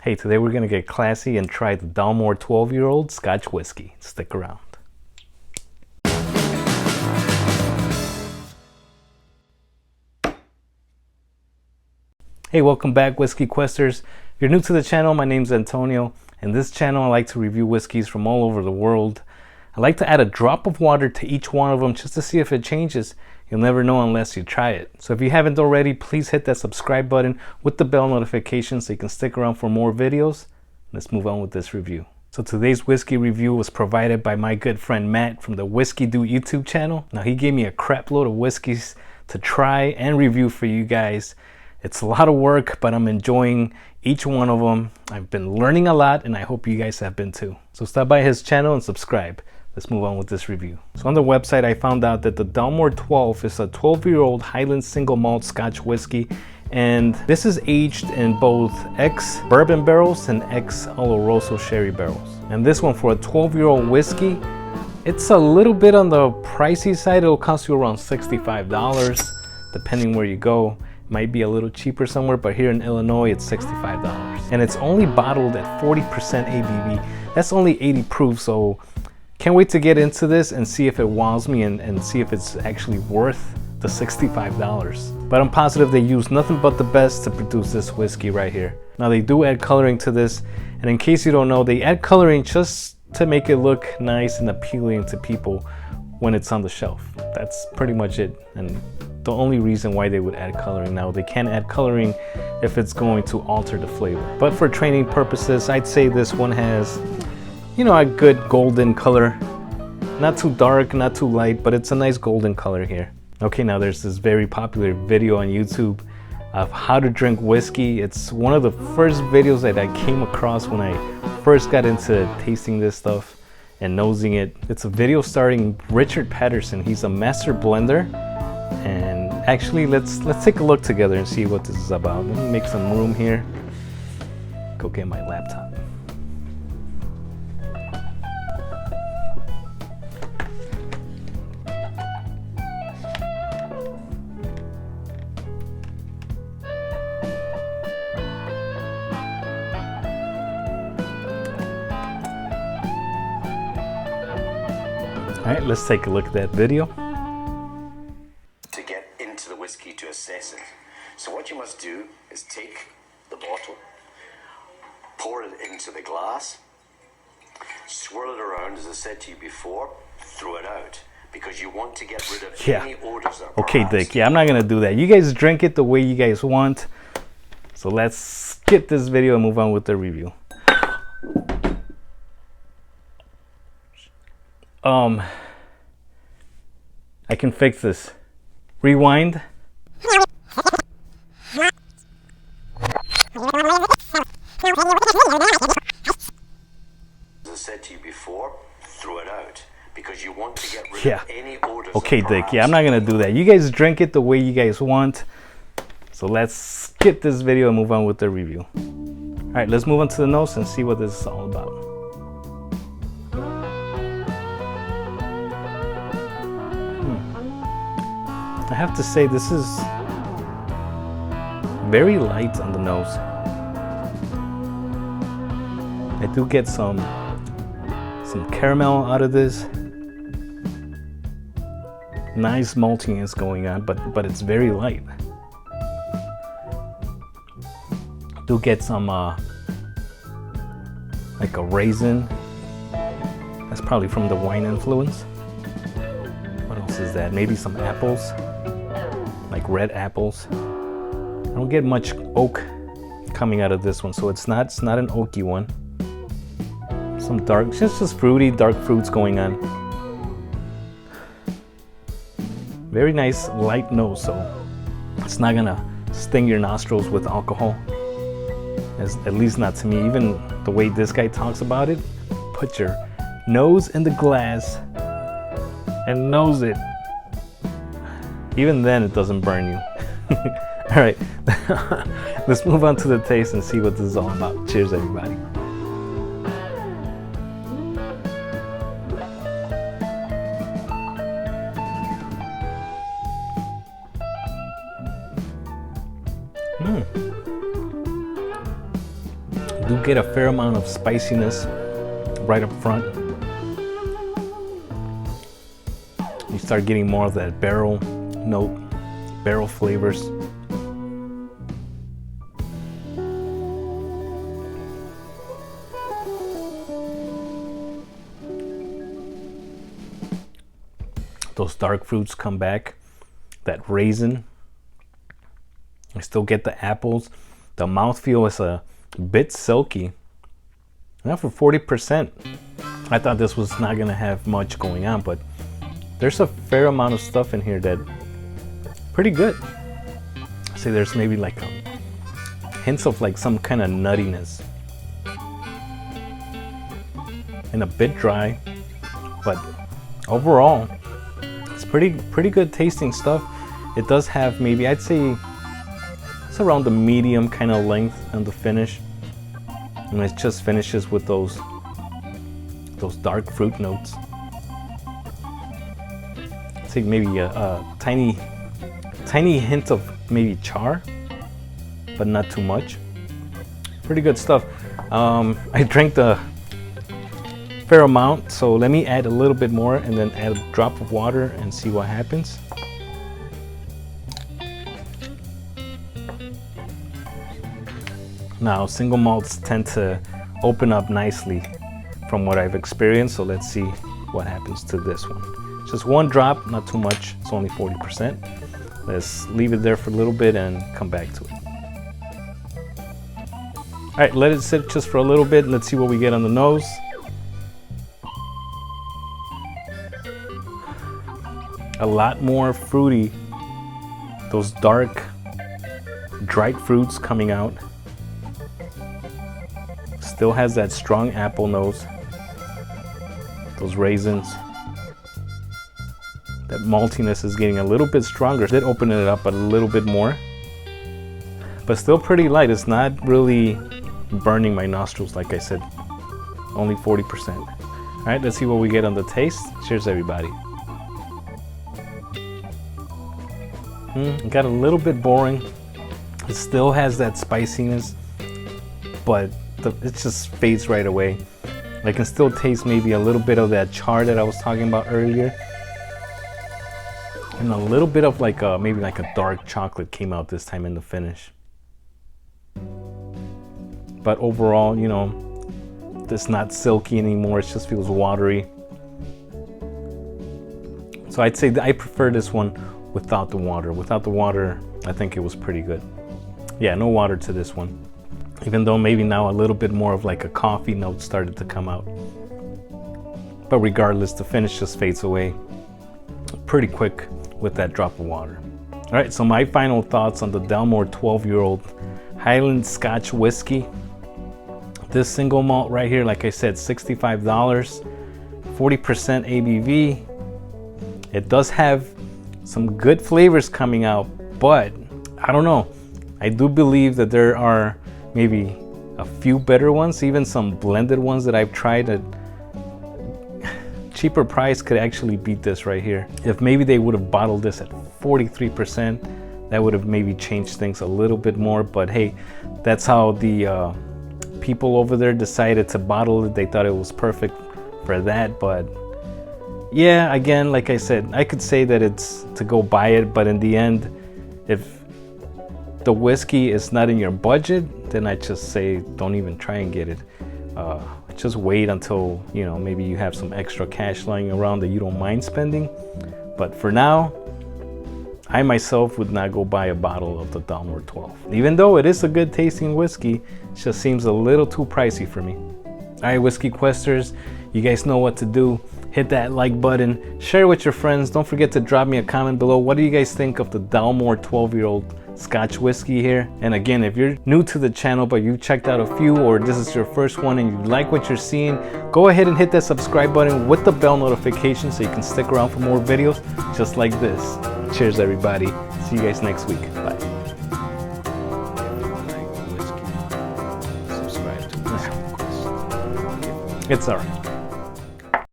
Hey, today we're gonna get classy and try the Dalmore 12-year-old Scotch whiskey. Stick around. Hey, welcome back, Whiskey Questers. If you're new to the channel, my name's Antonio. In this channel, I like to review whiskeys from all over the world. I like to add a drop of water to each one of them just to see if it changes. You'll never know unless you try it. So if you haven't already, please hit that subscribe button with the bell notification so you can stick around for more videos. Let's move on with this review. So today's whiskey review was provided by my good friend Matt from the Whiskey Dude YouTube channel. Now he gave me a crap load of whiskeys to try and review for you guys. It's a lot of work, but I'm enjoying each one of them. I've been learning a lot, and I hope you guys have been too. So stop by his channel and subscribe. Let's move on with this review. So on the website, I found out that the Dalmore 12 is a 12-year-old Highland single malt Scotch whiskey, and this is aged in both ex-bourbon barrels and ex-oloroso sherry barrels. And this one, for a 12-year-old whiskey, it's a little bit on the pricey side. It'll cost you around $65, depending where you go. Might be a little cheaper somewhere, but here in Illinois, it's $65. And it's only bottled at 40% ABV. That's only 80 proof, so can't wait to get into this and see if it wows me and see if it's actually worth the $65. But I'm positive they use nothing but the best to produce this whiskey right here. Now they do add coloring to this, and in case you don't know, they add coloring just to make it look nice and appealing to people when it's on the shelf. That's pretty much it, and the only reason why they would add coloring. Now they can add coloring if it's going to alter the flavor, but for training purposes, I'd say this one has, you know, a good golden color. Not too dark, not too light, but it's a nice golden color here. Okay, now there's this very popular video on YouTube of how to drink whiskey. It's one of the first videos that I came across when I first got into tasting this stuff and nosing it. It's a video starring Richard Patterson. He's a master blender. And actually, let's take a look together and see what this is about. Let me make some room here. Go get my laptop. All right, let's take a look at that video. To get into the whiskey to assess it. So what you must do is take the bottle, pour it into the glass, swirl it around, as I said to you before, throw it out, because you want to get rid of any odors that Okay, Dick, I'm not gonna do that. You guys drink it the way you guys want. So let's skip this video and move on with the review. I can fix this. Rewind. As I said to you before, throw it out, because you want to get rid of any odors. Okay, Dick, I'm not gonna do that. You guys drink it the way you guys want. So let's skip this video and move on with the review. All right, let's move on to the nose and see what this is all about. I have to say, this is very light on the nose. I do get some caramel out of this. Nice maltiness going on, but it's very light. I do get some like a raisin. That's probably from the wine influence. What else is that? Maybe some apples. Like red apples. I don't get much oak coming out of this one, so it's not an oaky one. Some dark, just fruity, dark fruits going on. Very nice light nose, so it's not gonna sting your nostrils with alcohol. At least not to me. Even the way this guy talks about it, put your nose in the glass and nose it. Even then, it doesn't burn you. All right, let's move on to the taste and see what this is all about. Cheers, everybody. do get a fair amount of spiciness right up front. You start getting more of that barrel note, barrel flavors. Those dark fruits come back, that raisin. I still get the apples. The mouthfeel is a bit silky. Now for 40%, I thought this was not gonna have much going on, but there's a fair amount of stuff in here that pretty good. See, there's maybe like hints of like some kind of nuttiness. And a bit dry, but overall, it's pretty good tasting stuff. It does have maybe, I'd say, it's around the medium kind of length on the finish. And it just finishes with those dark fruit notes. I'd say maybe a tiny hint of maybe char, but not too much. Pretty good stuff. I drank the fair amount, so let me add a little bit more and then add a drop of water and see what happens. Now, single malts tend to open up nicely from what I've experienced, so let's see what happens to this one. Just one drop, not too much, it's only 40%. Let's leave it there for a little bit and come back to it. All right, let it sit just for a little bit. Let's see what we get on the nose. A lot more fruity, those dark, dried fruits coming out. Still has that strong apple nose, those raisins. That maltiness is getting a little bit stronger. Did open it up a little bit more, but still pretty light. It's not really burning my nostrils, like I said, only 40%. All right, let's see what we get on the taste. Cheers, everybody. It got a little bit boring. It still has that spiciness, but it just fades right away. I can still taste maybe a little bit of that char that I was talking about earlier. And a little bit of like maybe like a dark chocolate came out this time in the finish. But overall, you know, it's not silky anymore. It just feels watery. So I'd say that I prefer this one without the water. Without the water, I think it was pretty good. Yeah, no water to this one. Even though maybe now a little bit more of like a coffee note started to come out. But regardless, the finish just fades away pretty quick with that drop of water. All right, so my final thoughts on the Dalmore 12-year-old Highland Scotch whiskey. This single malt right here, like I said, $65, 40% ABV. It does have some good flavors coming out, but I don't know. I do believe that there are maybe a few better ones, even some blended ones that I've tried at cheaper price could actually beat this right here. If maybe they would have bottled this at 43%, that would have maybe changed things a little bit more, but hey, that's how the people over there decided to bottle it. They thought it was perfect for that, but yeah, again, like I said, I could say that it's to go buy it, but in the end, if the whiskey is not in your budget, then I just say don't even try and get it. Just wait until, you know, maybe you have some extra cash lying around that you don't mind spending. But for now, I myself would not go buy a bottle of the Dalmore 12. Even though it is a good tasting whiskey, it just seems a little too pricey for me. All right, Whiskey Questers, you guys know what to do. Hit that like button, share with your friends. Don't forget to drop me a comment below. What do you guys think of the Dalmore 12-year-old Scotch whiskey here? And again, if you're new to the channel but you've checked out a few, or this is your first one and you like what you're seeing, go ahead and hit that subscribe button with the bell notification so you can stick around for more videos just like this. Cheers, everybody. See you guys next week. Bye. It's all right.